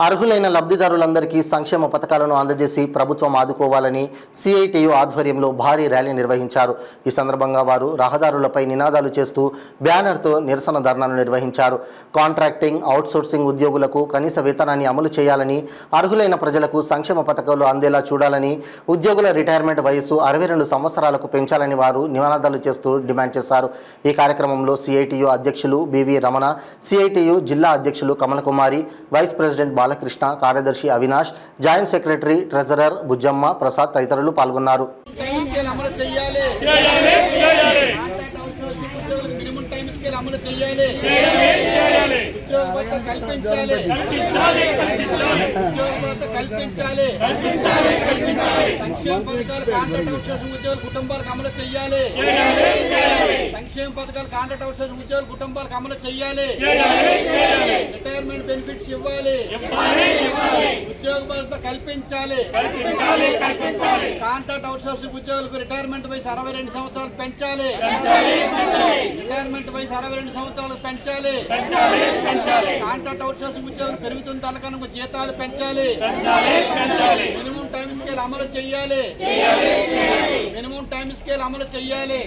అర్హులైన లబ్ధిదారులందరికీ సంక్షేమ పథకాలను అందజేసి ప్రభుత్వం ఆదుకోవాలని సిఐటియు ఆధ్వర్యంలో భారీ ర్యాలీ నిర్వహించారు. ఈ సందర్భంగా వారు రహదారులపై నినాదాలు చేస్తూ బ్యానర్తో నిరసన ధర్నాను నిర్వహించారు. కాంట్రాక్టింగ్, అవుట్సోర్సింగ్ ఉద్యోగులకు కనీస వేతనాన్ని అమలు చేయాలని, అర్హులైన ప్రజలకు సంక్షేమ పథకాలు అందేలా చూడాలని, ఉద్యోగుల రిటైర్మెంట్ వయస్సు 62 సంవత్సరాలకు పెంచాలని వారు నినాదాలు చేస్తూ డిమాండ్ చేశారు. ఈ కార్యక్రమంలో సిఐటియు అధ్యక్షులు బివి రమణ, సిఐటియు జిల్లా అధ్యక్షులు కమలకుమారి, వైస్ ప్రెసిడెంట్ బాలకృష్ణ, కార్యదర్శి Avinash, joint secretary treasurer Bujjamma Prasad తదితరులు పాల్గొన్నారు. సంక్షేమ పథకాలు కాంట్రాక్ట్ అవుట్సోర్సింగ్ ఉద్యోగుల కుటుంబాలకు అమలు చేయాలి. రిటైర్మెంట్ బెనిఫిట్స్ ఇవ్వాలి. ఉద్యోగ భద్రత కల్పించాలి. కాంట్రాక్ట్ అవుట్సోర్సింగ్ ఉద్యోగులకు రిటైర్మెంట్ వయసు 62 సంవత్సరాలు పెంచాలి. రిటైర్మెంట్ వయసు 62 సంవత్సరాలు పెంచాలి. కాంట్రాక్ట్ అవుట్సోర్సింగ్ ఉద్యోగులు పెరుగుతున్న తలకనుక జీతాలు పెంచాలి. మినిమం టైం స్కేల్ అమలు చేయాలి. మినిమం టైం స్కేల్ అమలు చేయాలి.